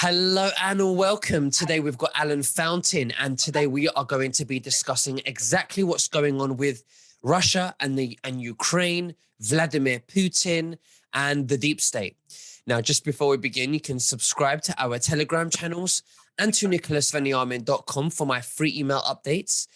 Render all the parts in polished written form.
Hello and welcome. Today we've got Alan Fountain, and today we are going to be discussing exactly what's going on with Russia and Ukraine, Vladimir Putin, and the deep state. Now, just before we begin, you can subscribe to our Telegram channels and to nicholasveniamin.com for my free email updates.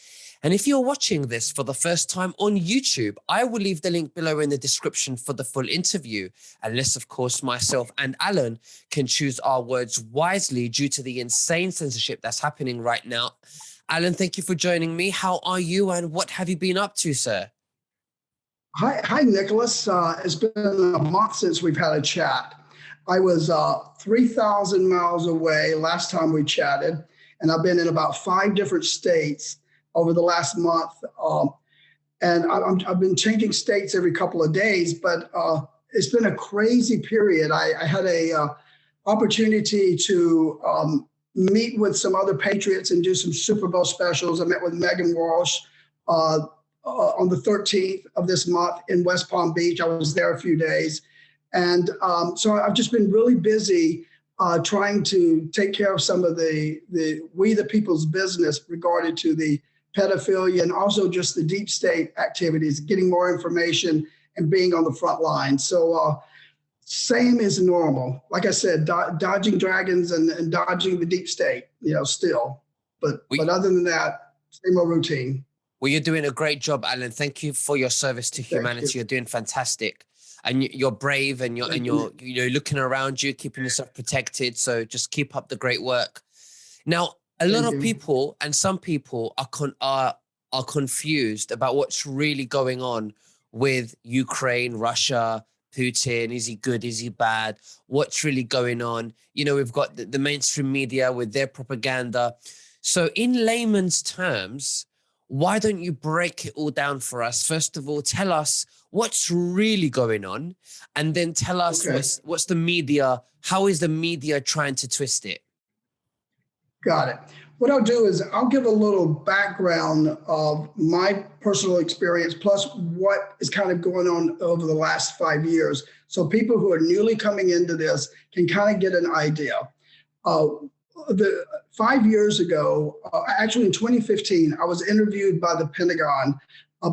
And if you're watching this for the first time on YouTube, I will leave the link below in the description for the full interview, unless, of course, myself and Alan can choose our words wisely due to the insane censorship that's happening right now. Alan, thank you for joining me. How are you and what have you been up to, sir? Hi, Nicholas. It's been a month since we've had a chat. I was 3,000 miles away last time we chatted, and I've been in about 5 different states over the last month. And I've been changing states every couple of days, but it's been a crazy period. I had a opportunity to meet with some other patriots and do some Super Bowl specials. I met with Megan Walsh on the 13th of this month in West Palm Beach. I was there a few days. And so I've just been really busy trying to take care of some of we the people's business regarding to the pedophilia and also just the deep state activities, getting more information and being on the front line. So same as normal. Like I said, dodging dragons and dodging the deep state, still. But other than that, same old routine. Well, you're doing a great job, Alan. Thank you for your service to humanity. You're doing fantastic. And you're brave and you're looking around you, keeping yourself protected. So just keep up the great work. Now, a lot of people and some people are confused about what's really going on with Ukraine, Russia, Putin. Is he good? Is he bad? What's really going on? We've got the mainstream media with their propaganda. So in layman's terms, why don't you break it all down for us? First of all, tell us what's really going on, and then tell us what's the media, how is the media trying to twist it? Got it. What I'll do is I'll give a little background of my personal experience plus what is kind of going on over the last 5 years. So people who are newly coming into this can kind of get an idea. 5 years ago, actually in 2015, I was interviewed by the Pentagon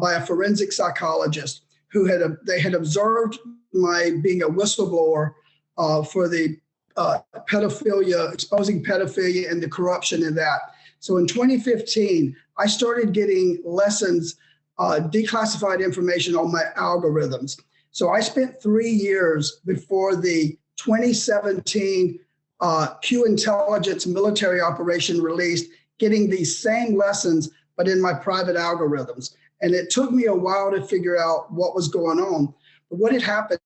by a forensic psychologist who they had observed my being a whistleblower for the pedophilia, exposing pedophilia and the corruption in that. So in 2015, I started getting lessons, declassified information on my algorithms. So I spent 3 years before the 2017 Q intelligence military operation released, getting these same lessons, but in my private algorithms. And it took me a while to figure out what was going on. But what had happened.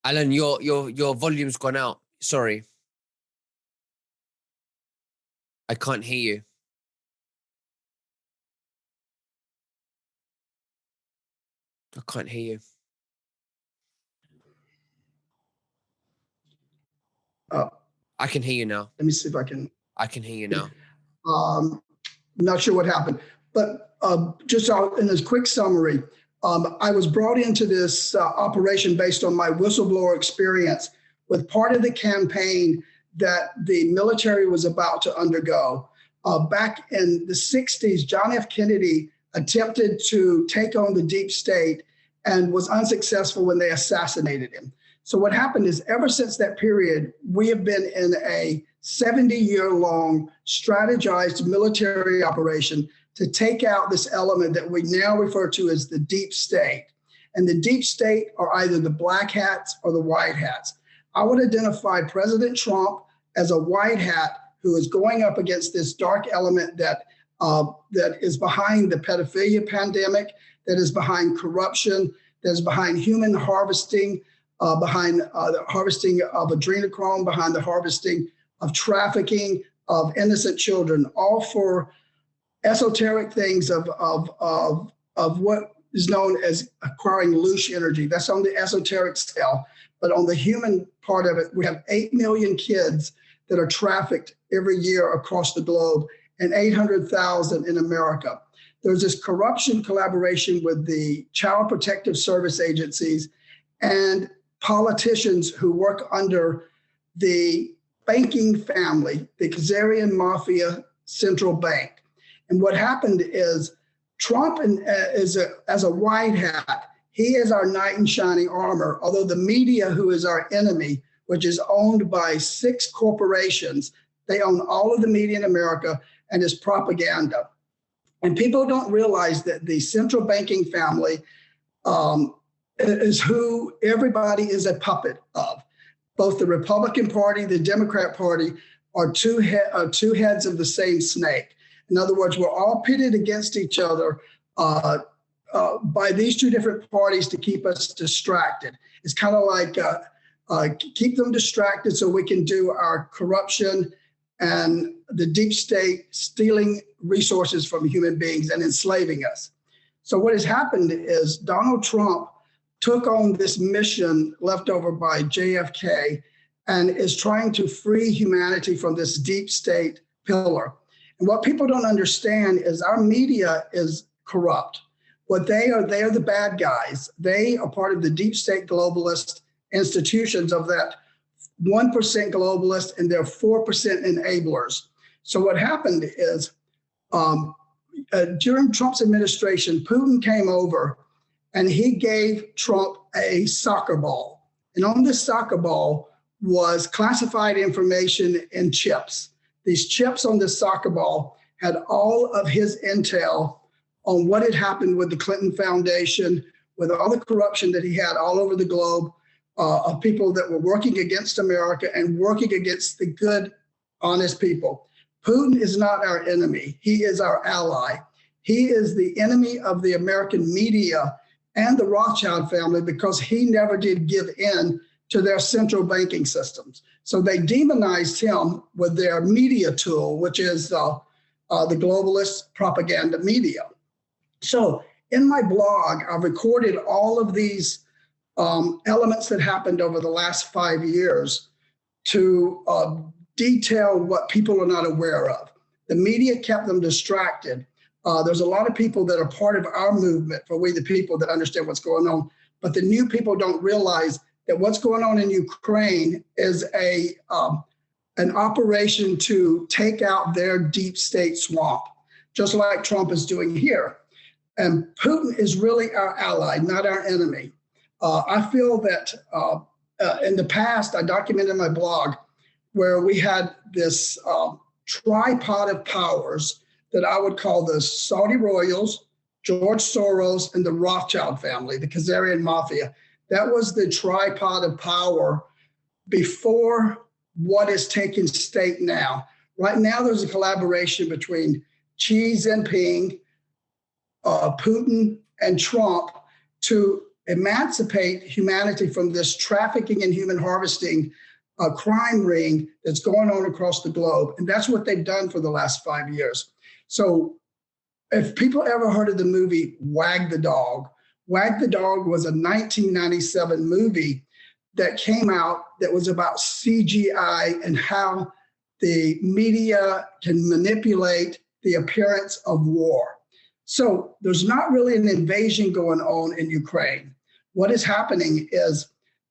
Alan, your volume's gone out. Sorry. I can't hear you. I can't hear you. I can hear you now. Let me see if I can. I can hear you now. Not sure what happened, but just in a quick summary, I was brought into this operation based on my whistleblower experience with part of the campaign that the military was about to undergo. Back in the 60s, John F. Kennedy attempted to take on the deep state and was unsuccessful when they assassinated him. So what happened is ever since that period, we have been in a 70-year-long strategized military operation to take out this element that we now refer to as the deep state. And the deep state are either the black hats or the white hats. I would identify President Trump as a white hat who is going up against this dark element that is behind the pedophilia pandemic, that is behind corruption, that is behind human harvesting, behind the harvesting of adrenochrome, behind the harvesting of trafficking of innocent children, all for esoteric things of what is known as acquiring loose energy. That's on the esoteric scale. But on the human part of it, we have 8 million kids that are trafficked every year across the globe and 800,000 in America. There's this corruption collaboration with the Child Protective Service agencies and politicians who work under the banking family, the Khazarian Mafia Central Bank. And what happened is Trump as a white hat, he is our knight in shining armor, although the media, who is our enemy, which is owned by 6 corporations, they own all of the media in America and is propaganda. And people don't realize that the central banking family is who everybody is a puppet of. Both the Republican Party, the Democrat Party are two heads of the same snake. In other words, we're all pitted against each other by these 2 different parties to keep us distracted. It's kind of like keep them distracted so we can do our corruption and the deep state stealing resources from human beings and enslaving us. So what has happened is Donald Trump took on this mission left over by JFK and is trying to free humanity from this deep state pillar. And what people don't understand is our media is corrupt. What they are the bad guys. They are part of the deep state globalist institutions of that 1% globalist, and they're 4% enablers. So what happened is during Trump's administration, Putin came over and he gave Trump a soccer ball. And on this soccer ball was classified information in chips. These chips on this soccer ball had all of his intel on what had happened with the Clinton Foundation, with all the corruption that he had all over the globe, of people that were working against America and working against the good, honest people. Putin is not our enemy. He is our ally. He is the enemy of the American media and the Rothschild family because he never did give in to their central banking systems. So they demonized him with their media tool, which is the globalist propaganda media. So in my blog, I've recorded all of these elements that happened over the last 5 years to detail what people are not aware of. The media kept them distracted. There's a lot of people that are part of our movement for We the People that understand what's going on, but the new people don't realize that what's going on in Ukraine is an operation to take out their deep state swamp, just like Trump is doing here. And Putin is really our ally, not our enemy. I feel that in the past, I documented in my blog where we had this tripod of powers that I would call the Saudi royals, George Soros, and the Rothschild family, the Khazarian Mafia. That was the tripod of power before what is taking state now. Right now, there's a collaboration between Xi Jinping, Putin, and Trump to emancipate humanity from this trafficking and human harvesting crime ring that's going on across the globe. And that's what they've done for the last 5 years. So if people ever heard of the movie Wag the Dog, Wag the Dog was a 1997 movie that came out that was about CGI and how the media can manipulate the appearance of war. So there's not really an invasion going on in Ukraine. What is happening is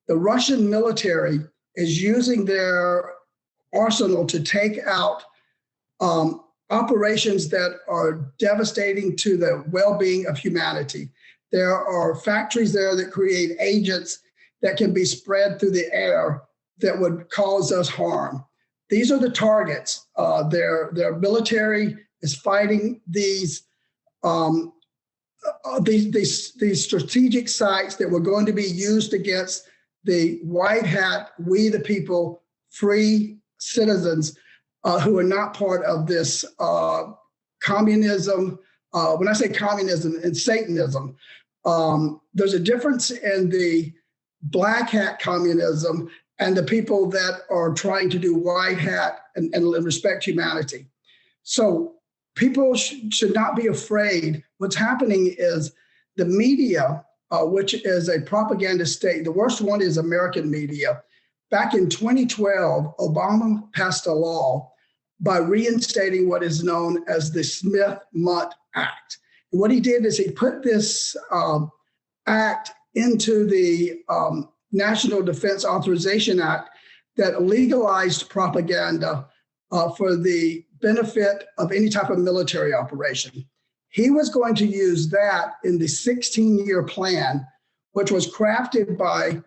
the Russian military is using their arsenal to take out operations that are devastating to the well-being of humanity. There are factories there that create agents that can be spread through the air that would cause us harm. These are the targets. Their military is fighting these strategic sites that were going to be used against the white hat, we the people, free citizens who are not part of this communism. When I say communism and Satanism, there's a difference in the black hat communism and the people that are trying to do white hat and respect humanity. So people should not be afraid. What's happening is the media, which is a propaganda state, the worst one is American media. Back in 2012, Obama passed a law by reinstating what is known as the Smith-Mutt Act. And what he did is he put this act into the National Defense Authorization Act that legalized propaganda for the benefit of any type of military operation. He was going to use that in the 16-year plan, which was crafted by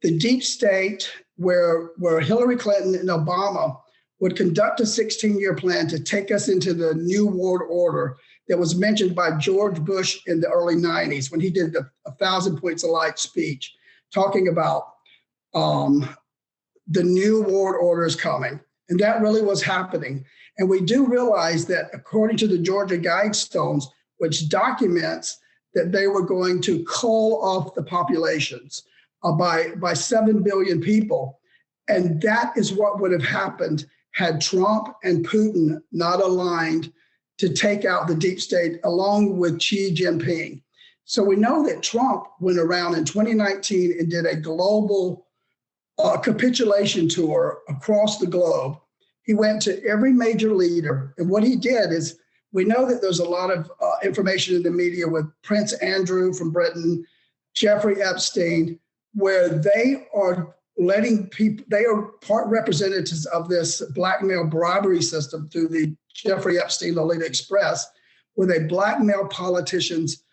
the deep state, where Hillary Clinton and Obama would conduct a 16-year plan to take us into the New World Order that was mentioned by George Bush in the early 90s when he did the 1,000 Points of Light speech, talking about the New World Order is coming. And that really was happening. And we do realize that according to the Georgia Guidestones, which documents that they were going to cull off the populations by 7 billion people. And that is what would have happened had Trump and Putin not aligned to take out the deep state along with Xi Jinping. So we know that Trump went around in 2019 and did a global capitulation tour across the globe. He went to every major leader. And what he did is, we know that there's a lot of information in the media with Prince Andrew from Britain, Jeffrey Epstein, where they are letting people, they are part representatives of this blackmail bribery system through the Jeffrey Epstein Lolita Express, where they blackmail politicians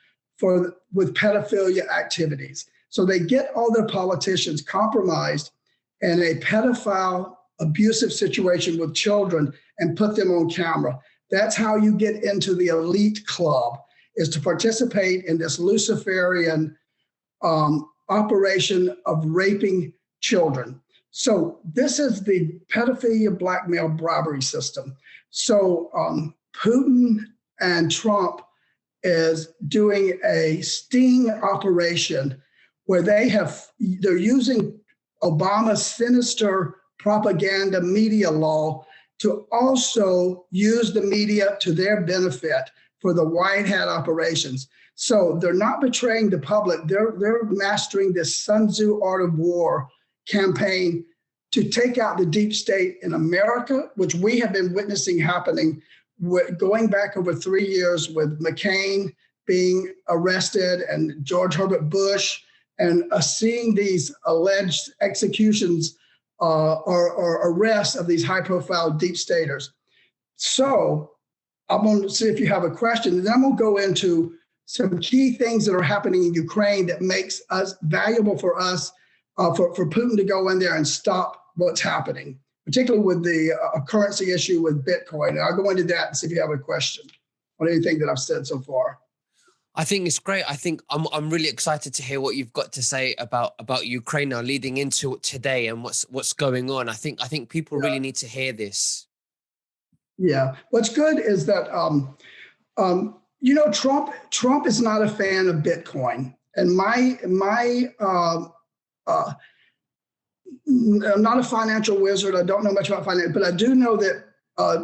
with pedophilia activities. So they get all their politicians compromised in a pedophile abusive situation with children and put them on camera. That's how you get into the elite club, is to participate in this Luciferian operation of raping children. So this is the pedophilia blackmail bribery system. So Putin and Trump is doing a sting operation where they're using Obama's sinister propaganda media law to also use the media to their benefit for the white hat operations. So they're not betraying the public. They're mastering this Sun Tzu Art of War campaign to take out the deep state in America, which we have been witnessing happening going back over 3 years with McCain being arrested and George Herbert Bush, and seeing these alleged executions or arrests of these high-profile deep staters. So I'm going to see if you have a question, and then I'm going to go into some key things that are happening in Ukraine that makes us valuable for us, for Putin to go in there and stop what's happening, particularly with the currency issue with Bitcoin. And I'll go into that and see if you have a question on anything that I've said so far. I think it's great. I think I'm really excited to hear what you've got to say about Ukraine now, leading into today and what's going on. I think people really need to hear this. Yeah, what's good is that Trump is not a fan of Bitcoin, and I'm not a financial wizard. I don't know much about finance, but I do know that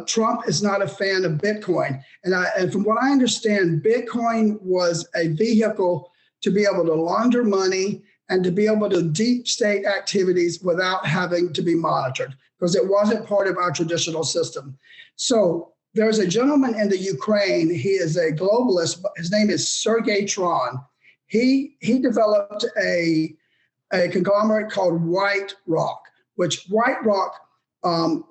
Trump is not a fan of Bitcoin. And from what I understand, Bitcoin was a vehicle to be able to launder money and to be able to deep state activities without having to be monitored, because it wasn't part of our traditional system. So there's a gentleman in the Ukraine. He is a globalist. His name is Sergey Tron. He developed a conglomerate called White Rock, which White Rock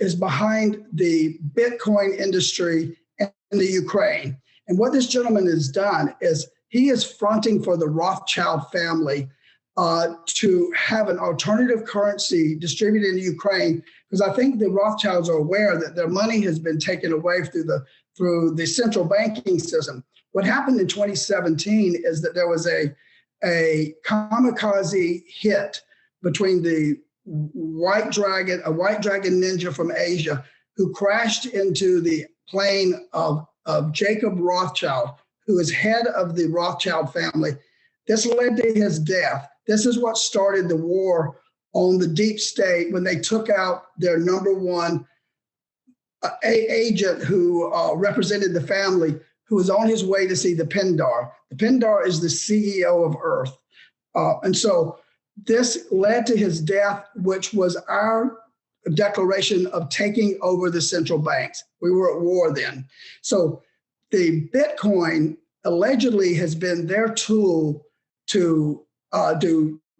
is behind the Bitcoin industry in the Ukraine. And what this gentleman has done is he is fronting for the Rothschild family to have an alternative currency distributed in Ukraine, because I think the Rothschilds are aware that their money has been taken away through the central banking system. What happened in 2017 is that there was a kamikaze hit between a white dragon ninja from Asia, who crashed into the plane of Jacob Rothschild, who is head of the Rothschild family. This led to his death. This is what started the war on the deep state when they took out their number one agent who represented the family, who was on his way to see the Pindar. The Pindar is the CEO of Earth. And so this led to his death, which was our declaration of taking over the central banks. We were at war then. So the Bitcoin allegedly has been their tool to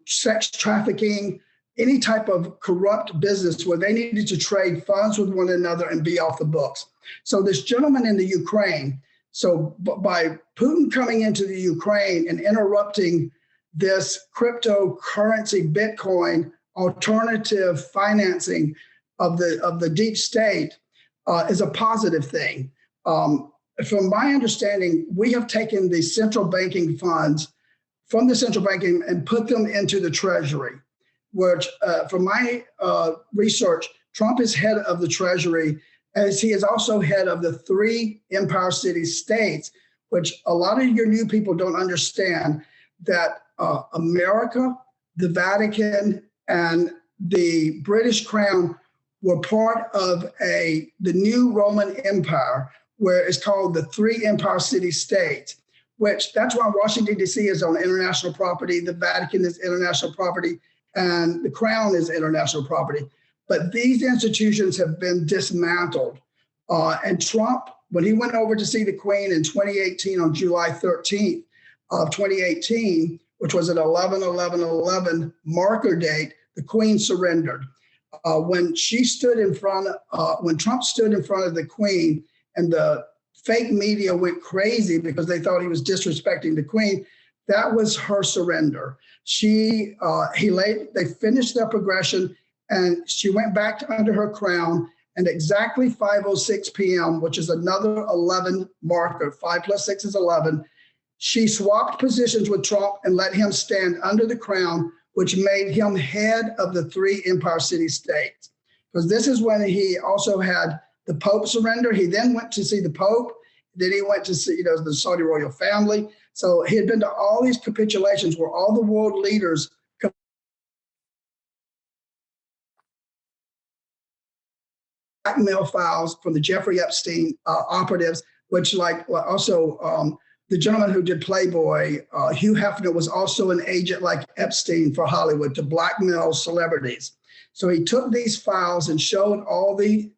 sex trafficking, any type of corrupt business where they needed to trade funds with one another and be off the books. So this gentleman in the Ukraine, so by Putin coming into the Ukraine and interrupting this cryptocurrency, Bitcoin, alternative financing of the deep state is a positive thing. From my understanding, we have taken the central banking funds from the central banking and put them into the Treasury, which from my research, Trump is head of the Treasury, as he is also head of the 3 Empire City states, which a lot of your new people don't understand, that America, the Vatican, and the British Crown were part of the new Roman Empire, where it's called the 3 Empire City states, which that's why Washington, D.C. is on international property, the Vatican is international property, and the Crown is international property. But these institutions have been dismantled. And Trump, when he went over to see the Queen in 2018, on July 13th of 2018, which was an 11/11/11 marker date, the Queen surrendered. When Trump stood in front of the Queen, and the fake media went crazy because they thought he was disrespecting the Queen, that was her surrender. They finished their progression, and she went back under her crown. And exactly 5:06 p.m., which is another 11 marker, 5 + 6 is 11, she swapped positions with Trump and let him stand under the crown, which made him head of the 3 Empire City states. Because this is when he also had the Pope surrender. He then went to see the Pope. Then he went to see the Saudi royal family. So he had been to all these capitulations where all the world leaders blackmail files from the Jeffrey Epstein operatives, which also the gentleman who did Playboy, Hugh Hefner, was also an agent like Epstein for Hollywood to blackmail celebrities. So he took these files and showed all the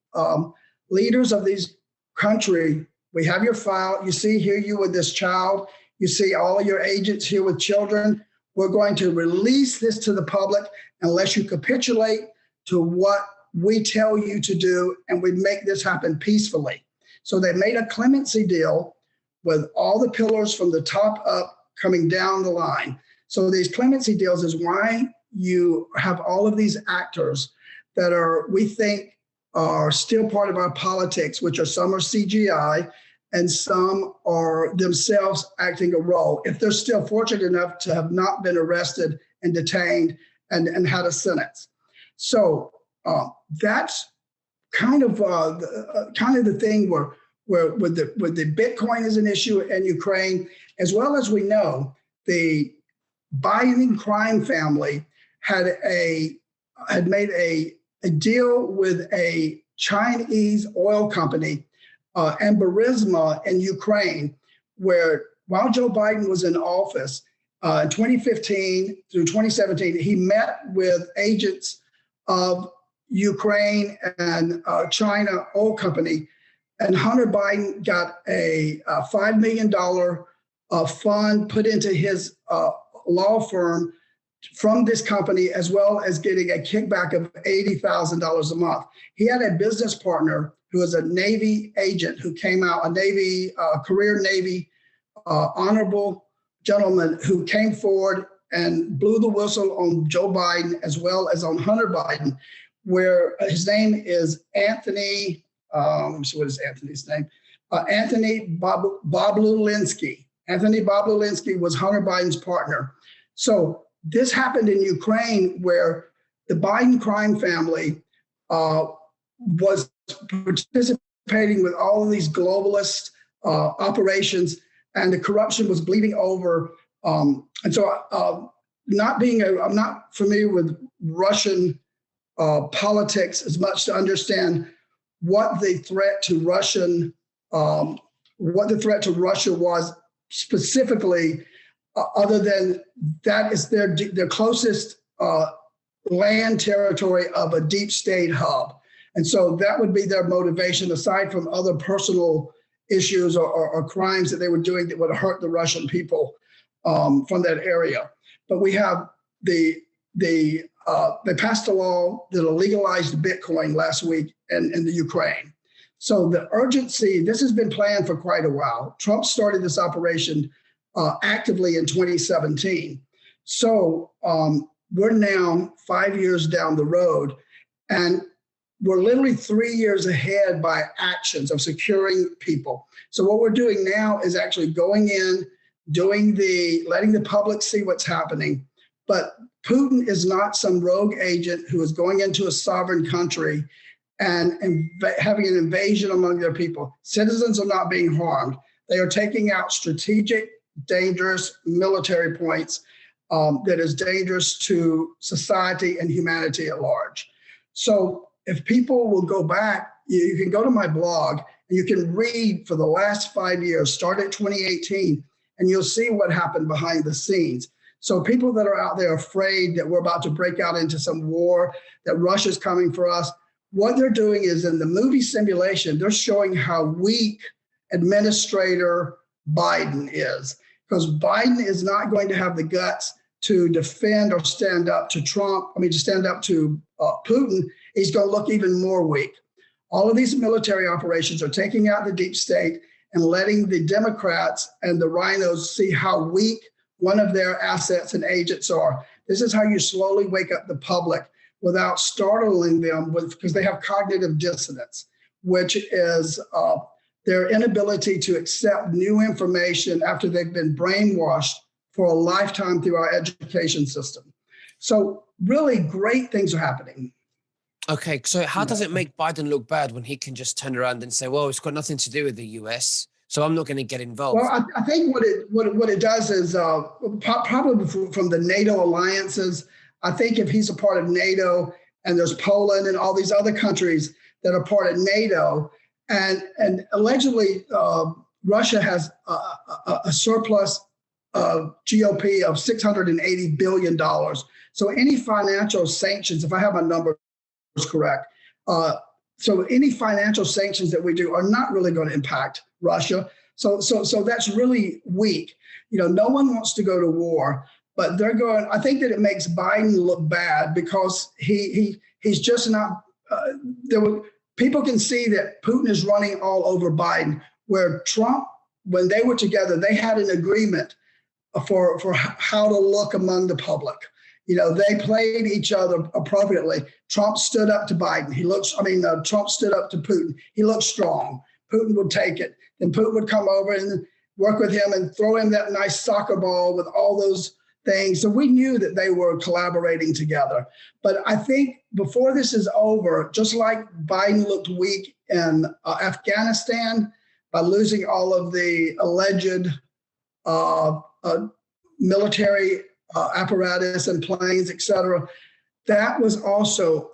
leaders of these country, we have your file. You see here you with this child. You see all your agents here with children. We're going to release this to the public unless you capitulate to what we tell you to do, and we make this happen peacefully. So they made a clemency deal with all the pillars from the top up coming down the line. So these clemency deals is why you have all of these actors that we think are still part of our politics, which are some are CGI and some are themselves acting a role, if they're still fortunate enough to have not been arrested and detained and had a sentence. So that's kind of the thing where the Bitcoin is an issue in Ukraine, as well as we know the Biden crime family had made a deal with a Chinese oil company and Burisma in Ukraine, where while Joe Biden was in office in 2015 through 2017, he met with agents of Ukraine and China oil company, and Hunter Biden got a $5 million fund put into his law firm from this company, as well as getting a kickback of $80,000 a month. He had a business partner who was a Navy agent who came out, career Navy honorable gentleman who came forward and blew the whistle on Joe Biden as well as on Hunter Biden, where his name is Anthony, let me see what is Anthony's name, Anthony Boblulinski. Anthony Boblulinski was Hunter Biden's partner. So this happened in Ukraine, where the Biden crime family was participating with all of these globalist operations, and the corruption was bleeding over. And so I'm not familiar with Russian politics as much to understand what the threat to Russia was specifically, other than that is their closest land territory of a deep state hub. And so that would be their motivation, aside from other personal issues or crimes that they were doing that would hurt the Russian people from that area. But we have they passed a law that legalized Bitcoin last week in the Ukraine. So the urgency, this has been planned for quite a while. Trump started this operation actively in 2017. So we're now 5 years down the road, and we're literally 3 years ahead by actions of securing people. So what we're doing now is actually going in, letting the public see what's happening. But Putin is not some rogue agent who is going into a sovereign country and having an invasion among their people. Citizens are not being harmed. They are taking out strategic, dangerous military points that is dangerous to society and humanity at large. So if people will go back, you can go to my blog and you can read for the last 5 years, start at 2018, and you'll see what happened behind the scenes. So people that are out there afraid that we're about to break out into some war, that Russia's coming for us, what they're doing is in the movie simulation, they're showing how weak Administrator Biden is, because Biden is not going to have the guts to defend or stand up to to stand up to Putin. He's going to look even more weak. All of these military operations are taking out the deep state and letting the Democrats and the rhinos see how weak one of their assets and agents are. This is how you slowly wake up the public without startling them because they have cognitive dissonance, which is their inability to accept new information after they've been brainwashed for a lifetime through our education system. So really great things are happening. Okay, so how does it make Biden look bad when he can just turn around and say, well, it's got nothing to do with the US, so I'm not going to get involved? Well, I think what it does is probably from the NATO alliances, I think if he's a part of NATO and there's Poland and all these other countries that are part of NATO, and allegedly Russia has a surplus of GOP of $680 billion. So any financial sanctions, if I have my numbers correct, so any financial sanctions that we do are not really going to impact Russia. So that's really weak. No one wants to go to war, but they're going. I think that it makes Biden look bad because he's just not. People can see that Putin is running all over Biden, where Trump, when they were together, they had an agreement for how to look among the public. They played each other appropriately. Trump stood up to Biden. Trump stood up to Putin. He looked strong. Putin would take it. Then Putin would come over and work with him and throw him that nice soccer ball with all those things. So we knew that they were collaborating together. But I think before this is over, just like Biden looked weak in Afghanistan by losing all of the alleged military apparatus and planes, et cetera, that was also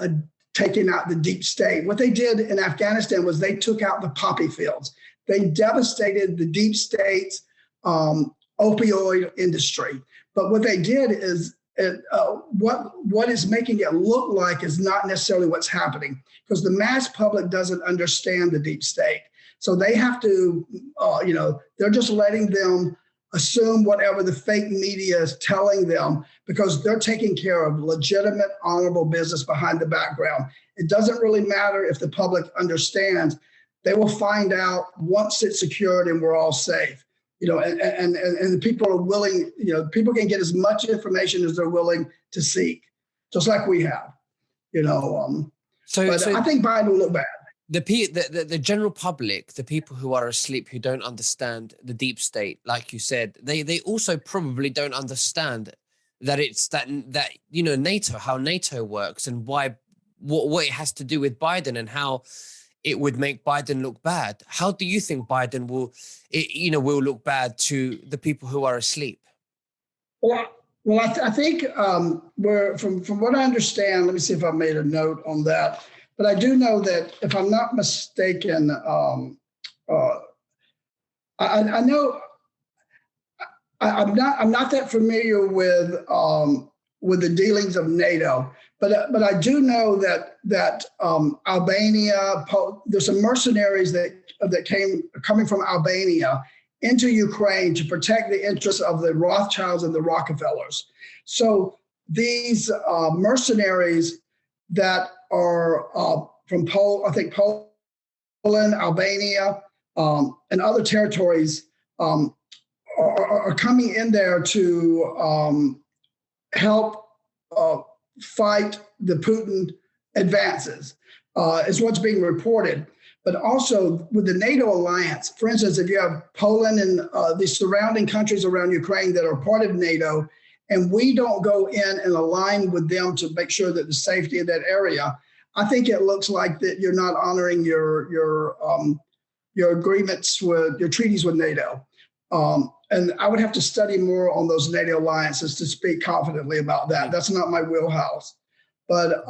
taking out the deep state. What they did in Afghanistan was they took out the poppy fields. They devastated the deep state's opioid industry. But what they did is what is making it look like is not necessarily what's happening, because the mass public doesn't understand the deep state. So they have to, they're just letting them assume whatever the fake media is telling them, because they're taking care of legitimate, honorable business behind the background. It doesn't really matter if the public understands. They will find out once it's secured and we're all safe. And people are willing, people can get as much information as they're willing to seek, just like we have, So I think Biden will look bad. The general public, the people who are asleep, who don't understand the deep state, like you said, they also probably don't understand that it's that NATO, how NATO works, and what it has to do with Biden and how it would make Biden look bad. How do you think Biden will look bad to the people who are asleep? Well, I think we're from what I understand. Let me see if I made a note on that. But I do know that, if I'm not mistaken, I know I'm not that familiar with the dealings of NATO, but I do know that Albania, there's some mercenaries that coming from Albania into Ukraine to protect the interests of the Rothschilds and the Rockefellers. So these mercenaries that are from Poland, Albania, and other territories are coming in there to help fight the Putin advances, is what's being reported. But also with the NATO alliance, for instance, if you have Poland and the surrounding countries around Ukraine that are part of NATO, and we don't go in and align with them to make sure that the safety of that area, I think it looks like that you're not honoring your agreements with your treaties with NATO. And I would have to study more on those NATO alliances to speak confidently about that. That's not my wheelhouse. But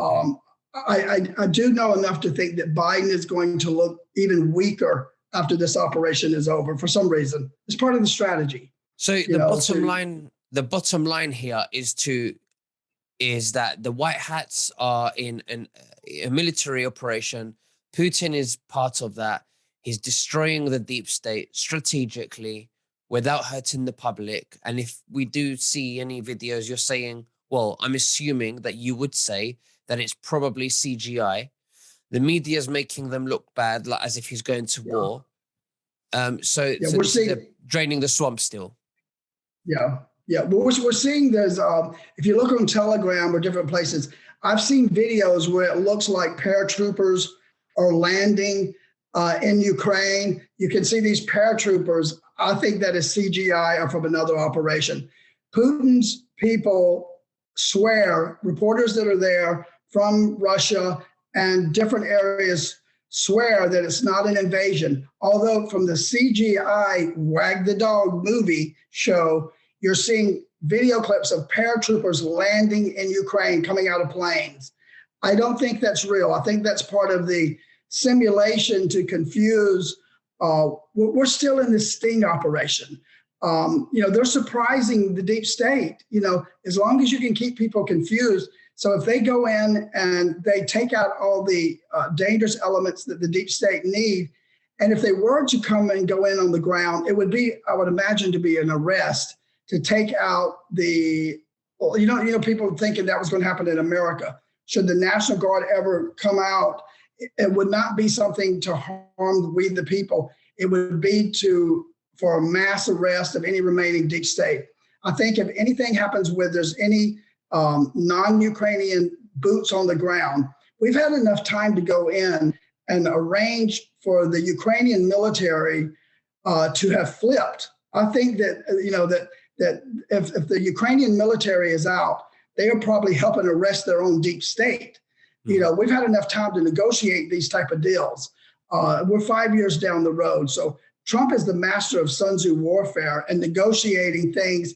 I do know enough to think that Biden is going to look even weaker after this operation is over for some reason. It's part of the strategy. So the bottom line here is that the white hats are in a military operation. Putin is part of that. He's destroying the deep state strategically without hurting the public. And if we do see any videos, you're saying, well, I'm assuming that you would say that it's probably CGI. The media is making them look bad, like as if he's going to war. So they're draining the swamp still. Yeah. What we're seeing, there's, if you look on Telegram or different places, I've seen videos where it looks like paratroopers are landing in Ukraine. You can see these paratroopers. I think that is CGI or from another operation. Putin's people swear, reporters that are there from Russia and different areas swear that it's not an invasion. Although from the CGI Wag the Dog movie show, you're seeing video clips of paratroopers landing in Ukraine, coming out of planes. I don't think that's real. I think that's part of the simulation to confuse. We're still in this sting operation. They're surprising the deep state, as long as you can keep people confused. So if they go in and they take out all the dangerous elements that the deep state need, and if they were to come and go in on the ground, it would be, I would imagine, to be an arrest to take out people thinking that was going to happen in America. Should the National Guard ever come out, it would not be something to harm we the people. It would be for a mass arrest of any remaining deep state. I think if anything happens where there's any non-Ukrainian boots on the ground, we've had enough time to go in and arrange for the Ukrainian military to have flipped. I think that if the Ukrainian military is out, they are probably helping arrest their own deep state. We've had enough time to negotiate these type of deals. We're 5 years down the road. So Trump is the master of Sun Tzu warfare and negotiating things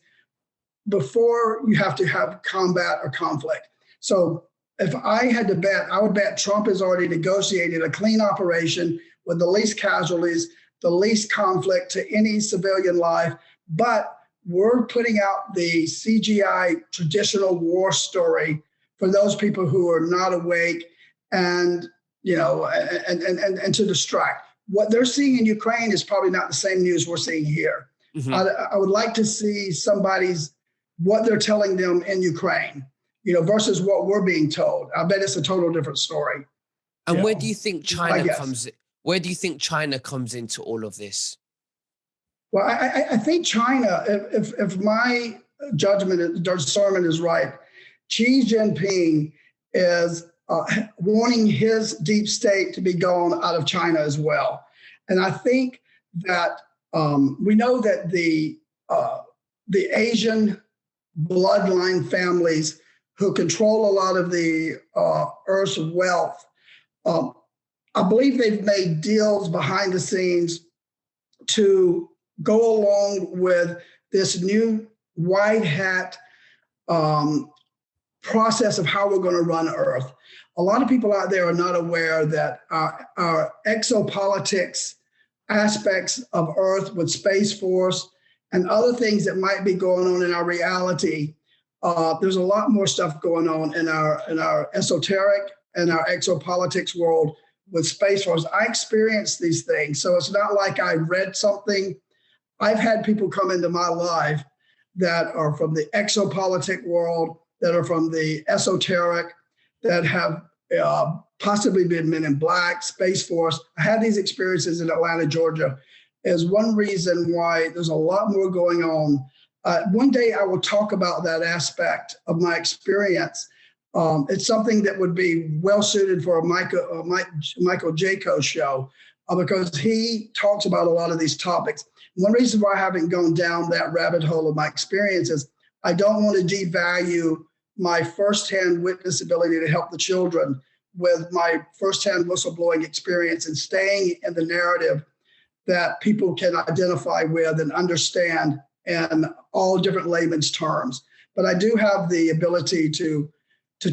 before you have to have combat or conflict. So if I had to bet, I would bet Trump has already negotiated a clean operation with the least casualties, the least conflict to any civilian life. But we're putting out the CGI traditional war story for those people who are not awake and to distract. What they're seeing in Ukraine is probably not the same news we're seeing here. Mm-hmm. I would like to see what they're telling them in Ukraine, versus what we're being told. I bet it's a total different story. And where do you think China comes? Where do you think China comes into all of this? Well, I think China, if my discernment is right, Xi Jinping is wanting his deep state to be gone out of China as well. And I think that we know that the Asian bloodline families who control a lot of the Earth's wealth, I believe they've made deals behind the scenes to go along with this new white hat process of how we're going to run Earth. A lot of people out there are not aware that our exopolitics aspects of Earth with Space Force and other things that might be going on in our reality, there's a lot more stuff going on in our esoteric and our exopolitics world with Space Force. I experienced these things. So it's not like I read something. I've had people come into my life that are from the exopolitic world that are from the esoteric, that have possibly been Men in Black, Space Force. I had these experiences in Atlanta, Georgia, is one reason why there's a lot more going on. One day I will talk about that aspect of my experience. It's something that would be well suited for a Michael Jaco show because he talks about a lot of these topics. One reason why I haven't gone down that rabbit hole of my experience is I don't want to devalue my firsthand witness ability to help the children with my firsthand whistleblowing experience and staying in the narrative that people can identify with and understand in all different layman's terms. But I do have the ability to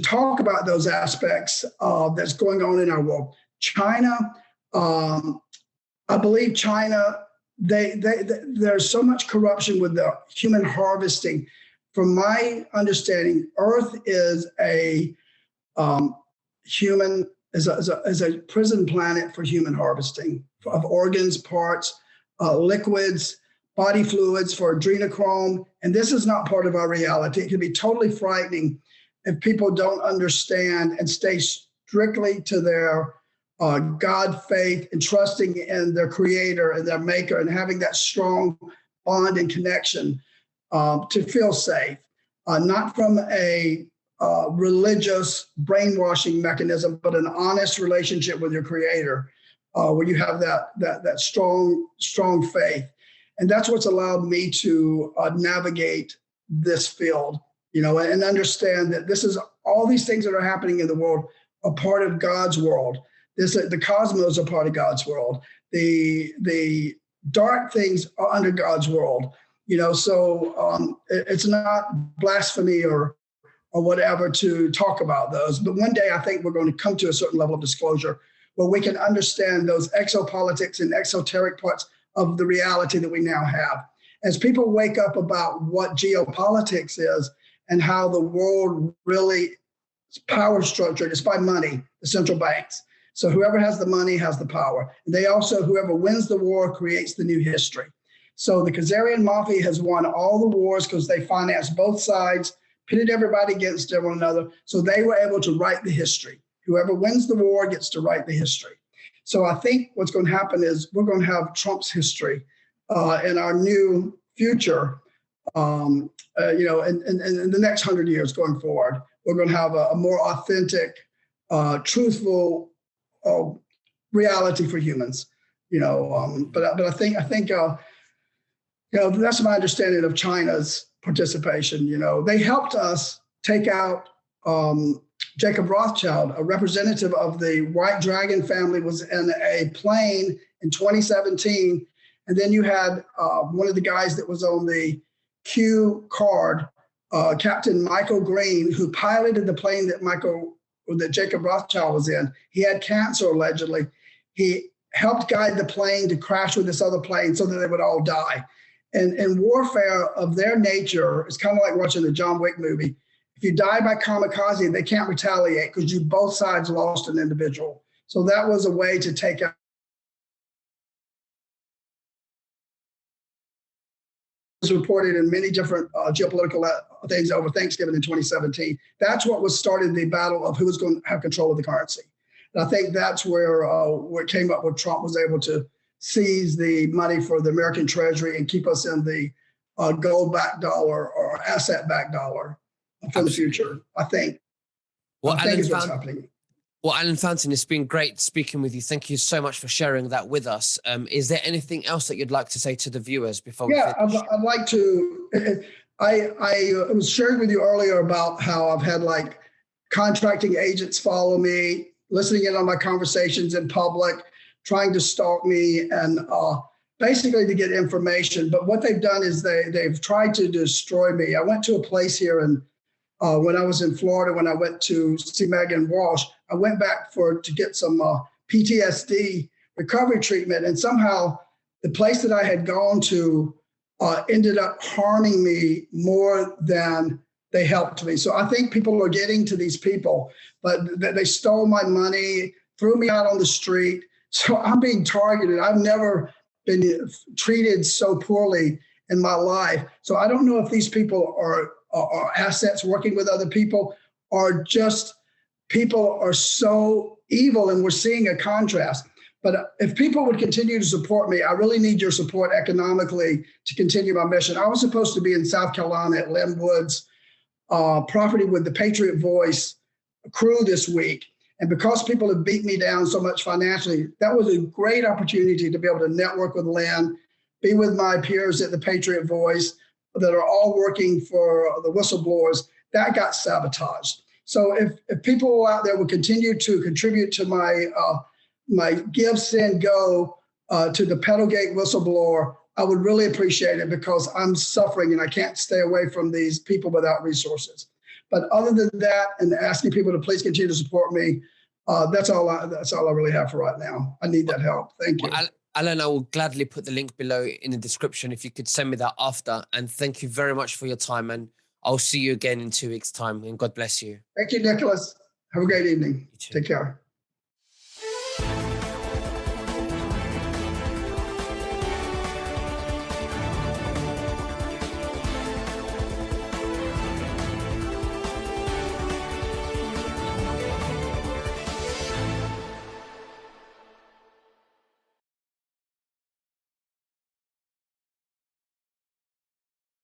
talk about those aspects that's going on in our world. China, I believe China, there's so much corruption with the human harvesting. From my understanding, Earth is a prison planet for human harvesting of organs, parts, liquids, body fluids for adrenochrome. And this is not part of our reality. It can be totally frightening if people don't understand and stay strictly to their God faith and trusting in their creator and their maker and having that strong bond and connection to feel safe, not from a religious brainwashing mechanism, but an honest relationship with your creator, where you have that strong faith. And that's what's allowed me to navigate this field, and understand that this is all these things that are happening in the world are part of God's world. The cosmos are part of God's world. The dark things are under God's world. So it's not blasphemy or whatever to talk about those. But one day I think we're going to come to a certain level of disclosure where we can understand those exopolitics and exoteric parts of the reality that we now have. As people wake up about what geopolitics is and how the world really is power structured, it's by money, the central banks. So whoever has the money has the power. And whoever wins the war creates the new history. So the Khazarian Mafia has won all the wars because they financed both sides, pitted everybody against one another. So they were able to write the history. Whoever wins the war gets to write the history. So I think what's going to happen is we're going to have Trump's history in our new future, in the next 100 years going forward. We're going to have a more authentic, truthful reality for humans. But I think that's my understanding of China's participation. They helped us take out Jacob Rothschild, a representative of the White Dragon family, was in a plane in 2017. And then you had one of the guys that was on the Q card, Captain Michael Green, who piloted the plane that Jacob Rothschild was in. He had cancer, allegedly. He helped guide the plane to crash with this other plane so that they would all die. And warfare of their nature, it's kind of like watching the John Wick movie. If you die by kamikaze, they can't retaliate because both sides lost an individual. So that was a way to take out. It was reported in many different geopolitical things over Thanksgiving in 2017. That's what was started the battle of who was going to have control of the currency. And I think that's where it came up where Trump was able to seize the money for the American Treasury and keep us in the gold-backed dollar or asset-backed dollar for the future, I think. Well, I think is what's happening. Well, Alan Fountain, it's been great speaking with you. Thank you so much for sharing that with us. Is there anything else that you'd like to say to the viewers before we finish? I'd like to. I was sharing with you earlier about how I've had contracting agents follow me, listening in on my conversations in public, trying to stalk me and basically to get information. But what they've done is they've tried to destroy me. I went to a place here when I was in Florida, when I went to see Megan Walsh, I went back to get some PTSD recovery treatment. And somehow the place that I had gone to ended up harming me more than they helped me. So I think people are getting to these people, but they stole my money, threw me out on the street. So I'm being targeted. I've never been treated so poorly in my life. So I don't know if these people are or assets, working with other people, are just, people are so evil, and we're seeing a contrast. But if people would continue to support me, I really need your support economically to continue my mission. I was supposed to be in South Carolina at Lynn Woods property with the Patriot Voice crew this week. And because people have beat me down so much financially, that was a great opportunity to be able to network with Lynn, be with my peers at the Patriot Voice that are all working for the whistleblowers. That got sabotaged. So if people out there will continue to contribute to my Give, Send, Go to the Pedalgate whistleblower, I would really appreciate it, because I'm suffering and I can't stay away from these people without resources. But other than that, and asking people to please continue to support me, that's all I really have for right now. I need that help. Thank you. Well, Alan, I will gladly put the link below in the description if you could send me that after. And thank you very much for your time. And I'll see you again in 2 weeks' time. And God bless you. Thank you, Nicholas. Have a great evening. Take care.